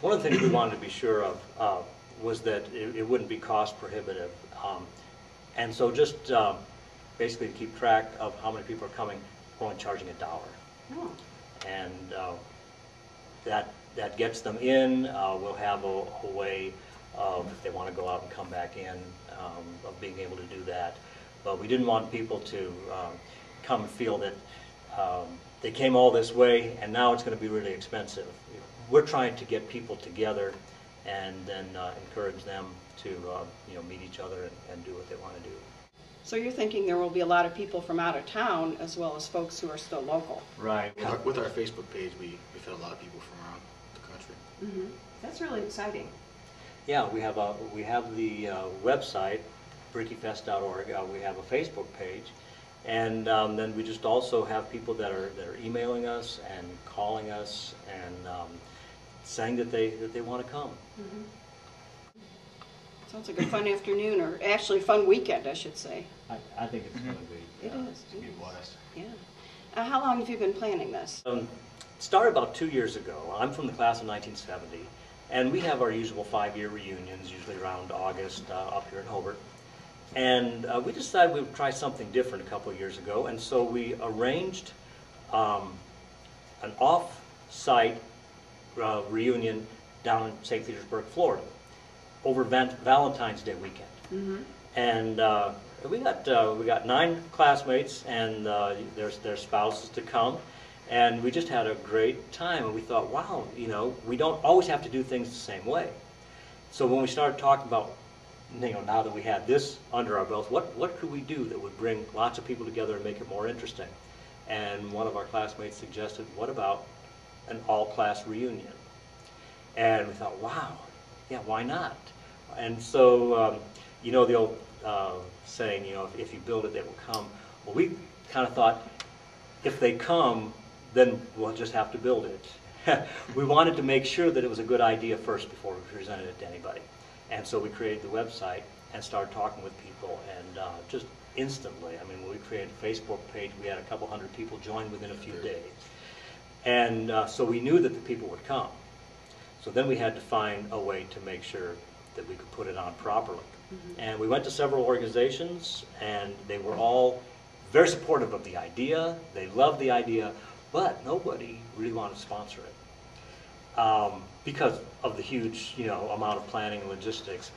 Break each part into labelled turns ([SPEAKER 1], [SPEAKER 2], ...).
[SPEAKER 1] One of the things we wanted to be sure of was that it wouldn't be cost prohibitive. And so just basically to keep track of how many people are coming, we're only charging $1.
[SPEAKER 2] Oh.
[SPEAKER 1] And that gets them in. We'll have a way of, if they want to go out and come back in, of being able to do that. But we didn't want people to come and feel that they came all this way and now it's going to be really expensive. We're trying to get people together and then encourage them to meet each other and do what they want to do.
[SPEAKER 2] So you're thinking there will be a lot of people from out of town as well as folks who are still local.
[SPEAKER 1] Right.
[SPEAKER 3] With our Facebook page, we fit a lot of people from around the country.
[SPEAKER 2] Mm-hmm. That's really exciting.
[SPEAKER 1] Yeah, we have the website, BrickieFest.org. We have a Facebook page, and then we just also have people that are emailing us and calling us and saying that they want to come.
[SPEAKER 2] Mm-hmm. Sounds like a fun afternoon, or actually a fun weekend, I should say.
[SPEAKER 1] I think it's going to be.
[SPEAKER 2] It is.
[SPEAKER 3] To be blessed.
[SPEAKER 2] Yeah. How long have you been planning this?
[SPEAKER 1] It started about 2 years ago. I'm from the class of 1970, and we have our usual 5-year reunions, usually around August, up here in Hobart. And we decided we would try something different a couple of years ago, and so we arranged an off-site reunion down in St. Petersburg, Florida, over Valentine's Day weekend.
[SPEAKER 2] Mm-hmm.
[SPEAKER 1] And we got 9 classmates and their spouses to come, and we just had a great time. And we thought, wow, we don't always have to do things the same way. So when we started talking about, now that we had this under our belts, what could we do that would bring lots of people together and make it more interesting? And one of our classmates suggested, what about an all-class reunion? And we thought, wow, yeah, why not? And so, the old saying, if you build it, they will come. Well, we kind of thought, if they come, then we'll just have to build it. We wanted to make sure that it was a good idea first before we presented it to anybody. And so we created the website and started talking with people, and just instantly, when we created a Facebook page, we had a couple hundred people join within a few days. And so we knew that the people would come. So then we had to find a way to make sure that we could put it on properly. Mm-hmm. And we went to several organizations, and they were all very supportive of the idea. They loved the idea, but nobody really wanted to sponsor it because of the huge amount of planning and logistics.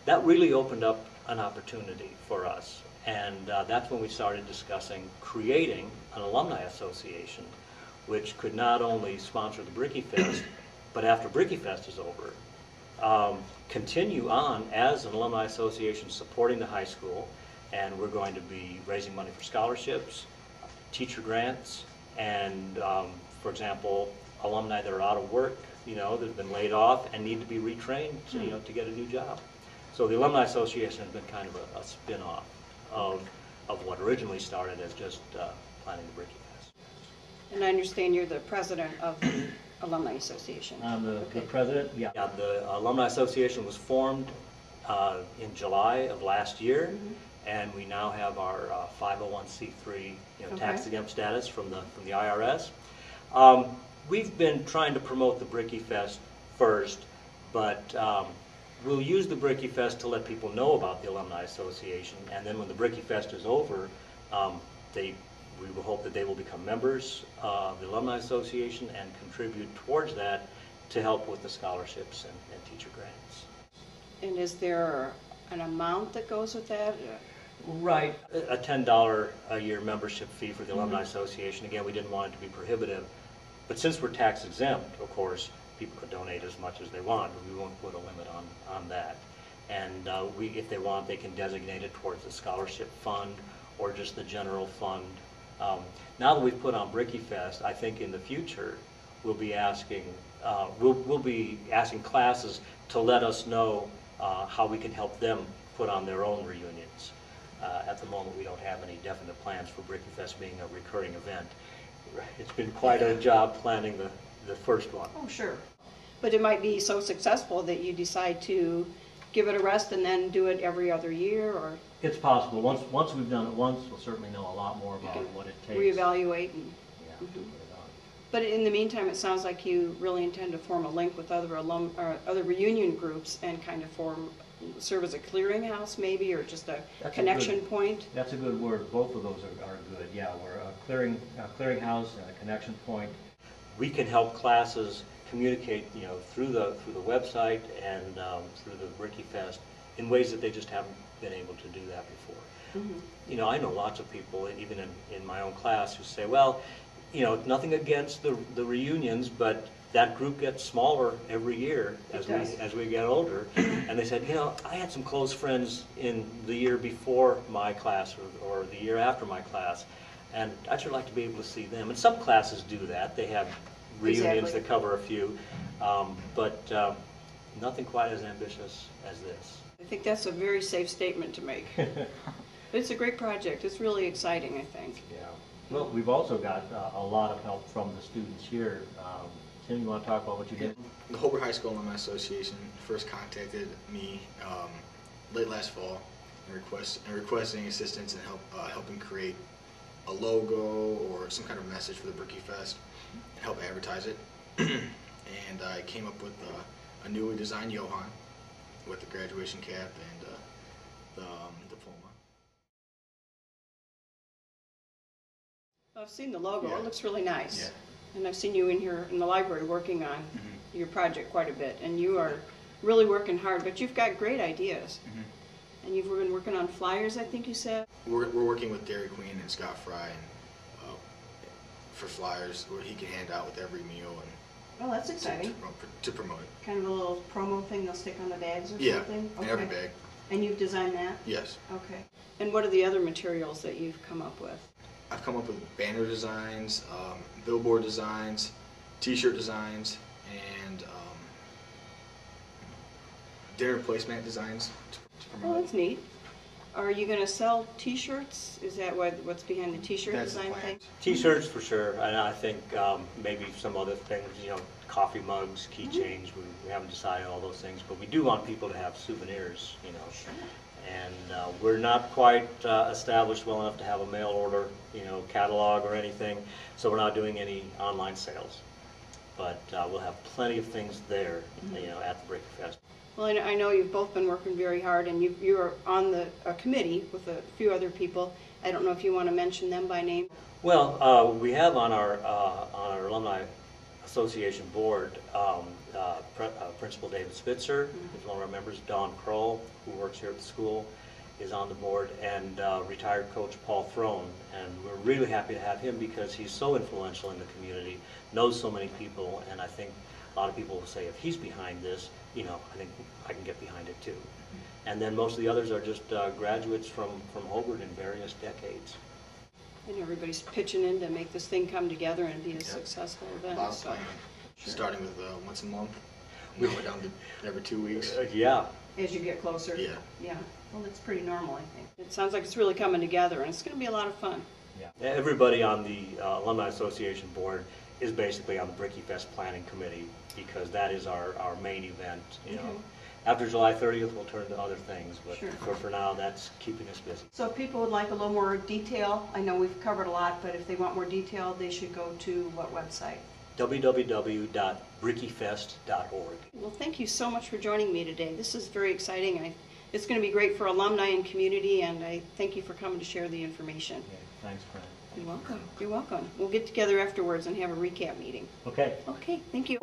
[SPEAKER 1] That really opened up an opportunity for us, and that's when we started discussing creating an alumni association, which could not only sponsor the BrickieFest, but after BrickieFest is over, continue on as an alumni association supporting the high school, and we're going to be raising money for scholarships, teacher grants, and for example, alumni that are out of work, that have been laid off and need to be retrained, to get a new job. So the Alumni Association has been kind of a spin-off of what originally started as just planning the BrickieFest.
[SPEAKER 2] And I understand you're the president of the Alumni Association.
[SPEAKER 1] I'm the president, yeah. The Alumni Association was formed in July of last year, mm-hmm. and we now have our 501c3 tax-exempt status from the IRS. We've been trying to promote the BrickieFest first, but we'll use the BrickieFest to let people know about the Alumni Association, and then when the BrickieFest is over, we will hope that they will become members of the Alumni Association and contribute towards that to help with the scholarships and teacher grants.
[SPEAKER 2] And is there an amount that goes with that?
[SPEAKER 1] Right. A $10 a year membership fee for the Alumni Association. Again, we didn't want it to be prohibitive, but since we're tax exempt, of course, people could donate as much as they want, but we won't put a limit on that. And if they want, they can designate it towards the scholarship fund or just the general fund. Now that we've put on BrickieFest, I think in the future we'll be asking classes to let us know how we can help them put on their own reunions. At the moment, we don't have any definite plans for BrickieFest being a recurring event. It's been quite a job planning the first one.
[SPEAKER 2] Oh, sure. But it might be so successful that you decide to give it a rest and then do it every other year, or?
[SPEAKER 1] It's possible. Once we've done it once, we'll certainly know a lot more about what it takes.
[SPEAKER 2] Reevaluate and
[SPEAKER 1] put it on.
[SPEAKER 2] But in the meantime, it sounds like you really intend to form a link with other other reunion groups and kind of serve as a clearinghouse maybe, or just a connection point?
[SPEAKER 1] That's a good word. Both of those are good. Yeah, we're a clearinghouse and a connection point. We can help classes communicate, through the website and through the BrickieFest in ways that they just haven't been able to do that before. Mm-hmm. I know lots of people, even in my own class, who say, well, nothing against the reunions, but that group gets smaller every year as we get older. And they said, I had some close friends in the year before my class or the year after my class, and I'd sure like to be able to see them. And some classes do that. They have reunions that cover a few, but nothing quite as ambitious as this.
[SPEAKER 2] I think that's a very safe statement to make. It's a great project. It's really exciting, I think.
[SPEAKER 1] Yeah. Well, we've also got a lot of help from the students here. Tim, you want to talk about what you did?
[SPEAKER 3] The Hobart High School Alumni Association first contacted me late last fall and requesting assistance in helping create a logo or some kind of message for the BrickieFest and help advertise it. And I came up with a newly designed Johann with the graduation cap and the diploma.
[SPEAKER 2] I've seen the logo.
[SPEAKER 3] Yeah.
[SPEAKER 2] It looks really nice.
[SPEAKER 3] Yeah.
[SPEAKER 2] And I've seen you in here in the library working on your project quite a bit, and you are really working hard, but you've got great ideas. And you've been working on flyers, I think you said?
[SPEAKER 3] We're working with Dairy Queen and Scott Fry for flyers where he can hand out with every meal and
[SPEAKER 2] Oh, that's exciting.
[SPEAKER 3] to promote it.
[SPEAKER 2] Kind of a little promo thing they'll stick on the bags or
[SPEAKER 3] Yeah,
[SPEAKER 2] something?
[SPEAKER 3] in every bag.
[SPEAKER 2] And you've designed that?
[SPEAKER 3] Yes.
[SPEAKER 2] Okay. And what are the other materials that you've come up with?
[SPEAKER 3] I've come up with banner designs, billboard designs, t-shirt designs, and dinner placemat designs to
[SPEAKER 2] Oh,
[SPEAKER 3] promote.
[SPEAKER 2] that's neat. Are you going to sell t-shirts? Is that what's behind the t-shirt
[SPEAKER 3] That's the
[SPEAKER 2] design
[SPEAKER 3] plan.
[SPEAKER 2] thing?
[SPEAKER 1] T-shirts for sure, and I think maybe some other things, coffee mugs, keychains. We haven't decided all those things, but we do want people to have souvenirs,
[SPEAKER 2] Sure.
[SPEAKER 1] And we're not quite established well enough to have a mail order, catalog or anything, so we're not doing any online sales. But we'll have plenty of things there, at the BrickieFest.
[SPEAKER 2] Well, I know you've both been working very hard, and you're on a committee with a few other people. I don't know if you want to mention them by name.
[SPEAKER 1] Well, we have on our Alumni Association board Principal David Spitzer, who's one of our members. Dawn Kroll, who works here at the school, is on the board, and retired coach Paul Throne. And we're really happy to have him because he's so influential in the community, knows so many people, and I think a lot of people will say, if he's behind this, I think I can get behind it too. And then most of the others are just graduates from Hobart in various decades.
[SPEAKER 2] And everybody's pitching in to make this thing come together and be a successful
[SPEAKER 3] A
[SPEAKER 2] event.
[SPEAKER 3] lot of
[SPEAKER 2] So,
[SPEAKER 3] planning.
[SPEAKER 2] sure.
[SPEAKER 3] Starting with once a month, now we're down to every 2 weeks.
[SPEAKER 1] Yeah.
[SPEAKER 2] As you get closer.
[SPEAKER 3] Yeah.
[SPEAKER 2] Yeah. Well, that's pretty normal, I think. It sounds like it's really coming together, and it's going to be a lot of fun.
[SPEAKER 1] Yeah. Everybody on the Alumni Association board is basically on the BrickieFest planning committee because that is our main event. After July 30th, we'll turn to other things, but
[SPEAKER 2] Sure.
[SPEAKER 1] for now, that's keeping us busy.
[SPEAKER 2] So if people would like a little more detail, I know we've covered a lot, but if they want more detail, they should go to what website?
[SPEAKER 1] www.BrickieFest.org.
[SPEAKER 2] Well, thank you so much for joining me today. This is very exciting. It's going to be great for alumni and community, and I thank you for coming to share the information.
[SPEAKER 1] Okay, thanks, Fran.
[SPEAKER 2] You're welcome. You're welcome. We'll get together afterwards and have a recap meeting.
[SPEAKER 1] Okay.
[SPEAKER 2] Okay, thank you.